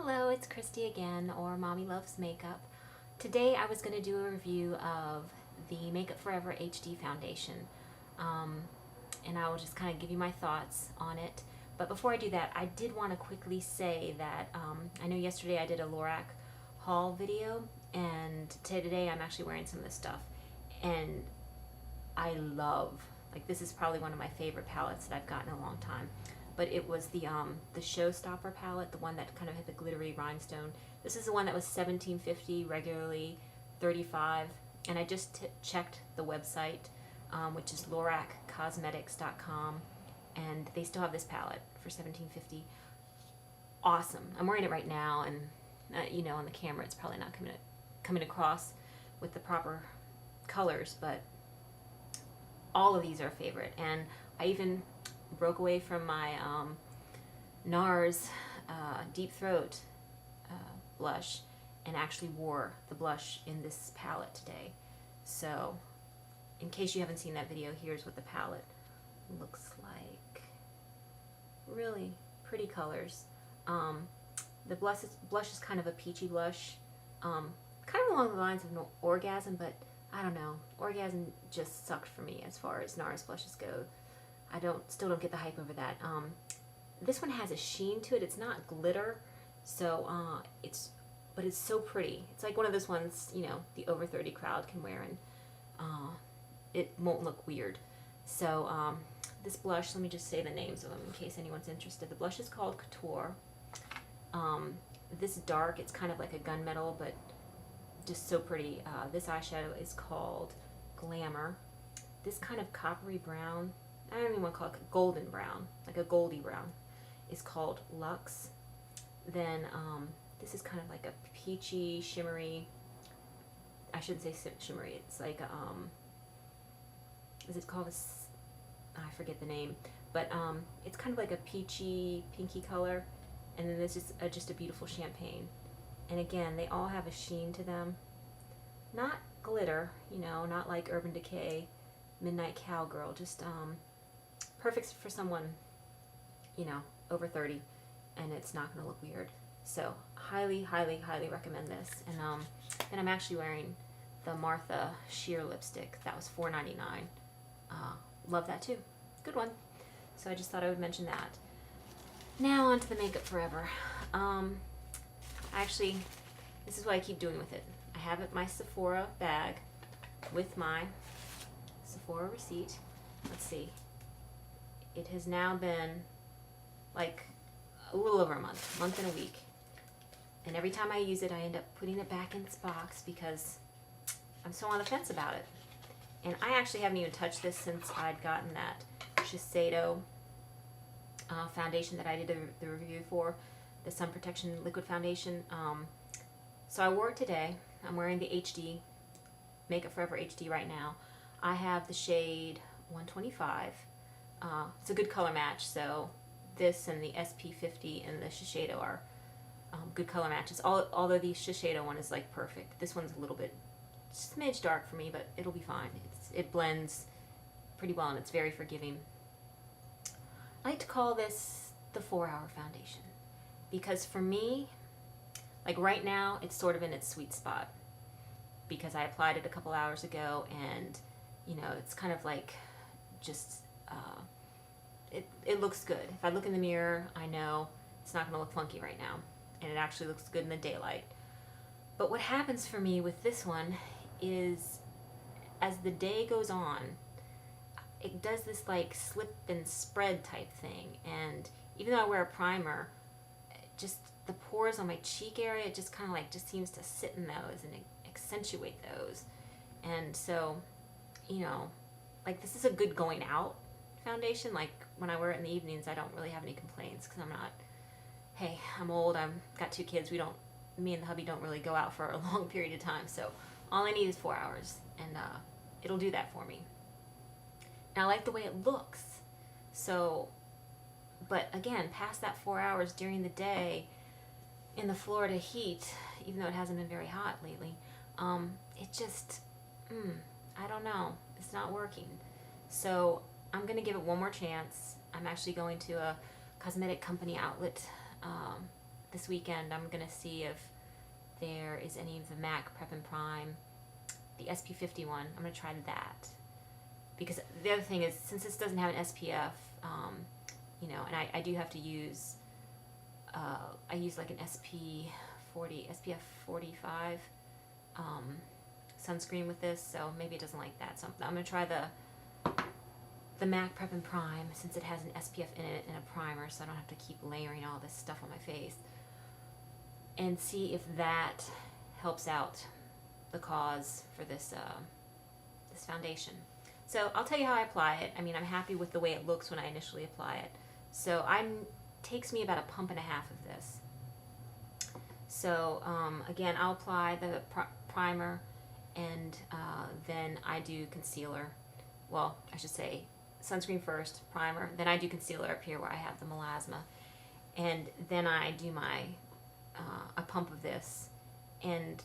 Hello, it's Christy again, or Mommy Loves Makeup. Today I was going to do a review of the Makeup Forever HD foundation, and I will just kind of give you my thoughts on it. But before I do that, I did want to quickly say that I know yesterday I did a LORAC haul video, and today I'm actually wearing some of this stuff, and I love, like, this is probably one of my favorite palettes that I've gotten in a long time. But it was the Showstopper palette, the one that kind of had the glittery rhinestone. This is the one that was $17.50, regularly $35, and I just checked the website, which is LORACcosmetics.com, and they still have this palette for $17.50. Awesome. I'm wearing it right now, and you know, on the camera it's probably not coming across with the proper colors, but all of these are a favorite. And I even broke away from my NARS Deep Throat blush and actually wore the blush in this palette today. So in case you haven't seen that video, here's what the palette looks like. Really pretty colors. The blush is kind of a peachy blush, kind of along the lines of Orgasm, but I don't know, Orgasm just sucked for me as far as NARS blushes go. I still don't get the hype over that. This one has a sheen to it. It's not glitter, so but it's so pretty. It's like one of those ones, you know, the over 30 crowd can wear, and it won't look weird. So this blush, let me just say the names of them in case anyone's interested. The blush is called Couture. This dark, it's kind of like a gunmetal, but just so pretty. This eyeshadow is called Glamour. This kind of coppery brown, I don't even want to call it golden brown, like a goldy brown, is called Luxe. Then this is kind of like a peachy, shimmery, I shouldn't say shimmery, it's like, is it called I forget the name, but it's kind of like a peachy, pinky color. And then this is just a beautiful champagne. And again, they all have a sheen to them. Not glitter, you know, not like Urban Decay, Midnight Cowgirl, just perfect for someone, you know, over 30, and it's not going to look weird. So highly, highly, highly recommend this. And then I'm actually wearing the Martha sheer lipstick. That was $4.99. Love that too. Good one. So I just thought I would mention that. Now on to the Makeup Forever. Actually, this is what I keep doing with it. I have it my Sephora bag with my Sephora receipt. Let's see. It has now been like a little over a month and a week. And every time I use it, I end up putting it back in its box because I'm so on the fence about it. And I actually haven't even touched this since I'd gotten that Shiseido foundation that I did the review for, the Sun Protection Liquid Foundation. So I wore it today. I'm wearing the HD, Makeup Forever HD right now. I have the shade 125. It's a good color match, so this and the SP50 and the Shiseido are good color matches. Although the Shiseido one is like perfect. This one's a little bit smidge dark for me, but it'll be fine. It blends pretty well, and it's very forgiving. I like to call this the 4-hour foundation because for me, like right now, it's sort of in its sweet spot because I applied it a couple hours ago, and you know, it's kind of like just it looks good. If I look in the mirror, I know it's not going to look funky right now, and it actually looks good in the daylight. But what happens for me with this one is as the day goes on, it does this like slip and spread type thing, and even though I wear a primer, just the pores on my cheek area, it just kind of like just seems to sit in those and accentuate those. And so, you know, like this is a good going out foundation. Like when I wear it in the evenings, I don't really have any complaints because I'm not, hey, I'm old, I've got 2 kids, me and the hubby don't really go out for a long period of time, so all I need is 4 hours, and it'll do that for me. And I like the way it looks. So, but again, past that 4 hours during the day in the Florida heat, even though it hasn't been very hot lately, it just, I don't know, it's not working. So I'm going to give it one more chance. I'm actually going to a cosmetic company outlet this weekend I'm going to see if there is any of the MAC Prep and Prime, the SP51. I'm going to try that. Because the other thing is, since this doesn't have an SPF, you know, and I do have to use, I use like an SPF 45 sunscreen with this, so maybe it doesn't like that. So I'm going to try the MAC Prep and Prime, since it has an SPF in it and a primer, so I don't have to keep layering all this stuff on my face, and see if that helps out the cause for this this foundation. So I'll tell you how I apply it. I mean, I'm happy with the way it looks when I initially apply it. So takes me about 1.5 pumps of this. So again, I'll apply the primer, and then I do concealer. Well, I should say sunscreen first, primer, then I do concealer up here where I have the melasma, and then I do my a pump of this, and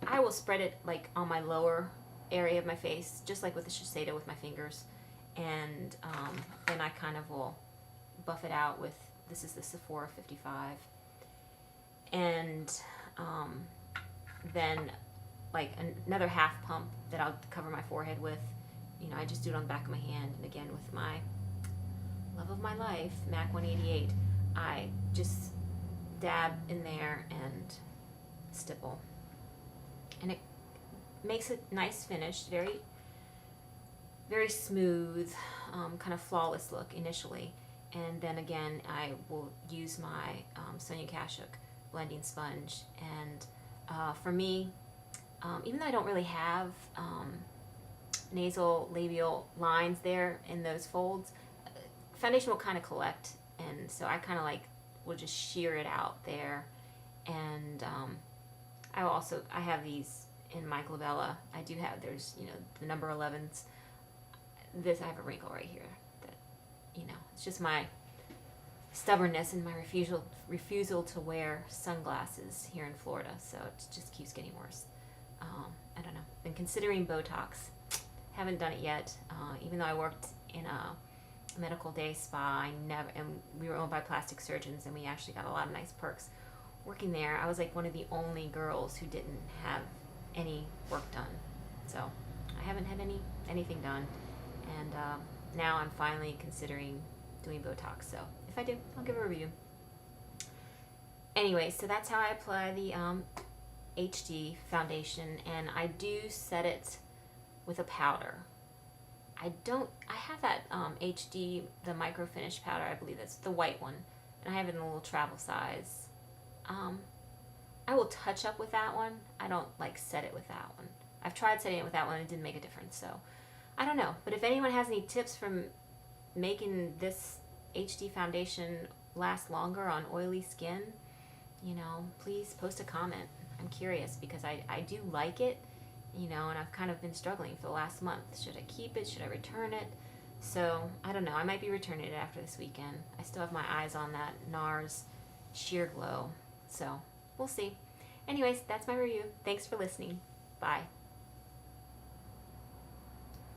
I will spread it like on my lower area of my face, just like with the Shiseido with my fingers, and then I kind of will buff it out with, this is the Sephora 55, and then like another half pump that I'll cover my forehead with. You know, I just do it on the back of my hand, and again with my love of my life, MAC 188, I just dab in there and stipple, and it makes a nice finish, very, very smooth, kind of flawless look initially. And then again, I will use my Sonia Kashuk blending sponge. And for me, even though I don't really have nasal labial lines there in those folds, foundation will kind of collect, and so I kind of like will just sheer it out there. And I have these in my glabella. I do have, there's, you know, the number 11s. This, I have a wrinkle right here that, you know, it's just my stubbornness and my refusal to wear sunglasses here in Florida, so it just keeps getting worse. I don't know. Been considering Botox. Haven't done it yet. Even though I worked in a medical day spa, and we were owned by plastic surgeons, and we actually got a lot of nice perks working there. I was like one of the only girls who didn't have any work done, so I haven't had anything done, and now I'm finally considering doing Botox. So if I do, I'll give a review. Anyway, so that's how I apply the HD foundation, and I do set it with a powder. I have that HD, the micro finish powder, I believe that's the white one, and I have it in a little travel size. I will touch up with that one. I don't like set it with that one. I've tried setting it with that one and it didn't make a difference, so I don't know. But if anyone has any tips from making this HD foundation last longer on oily skin, you know, please post a comment. I'm curious, because I do like it, you know, and I've kind of been struggling for the last month. Should I keep it? Should I return it? So I don't know. I might be returning it after this weekend. I still have my eyes on that NARS Sheer Glow, so we'll see. Anyways, that's my review. Thanks for listening. Bye.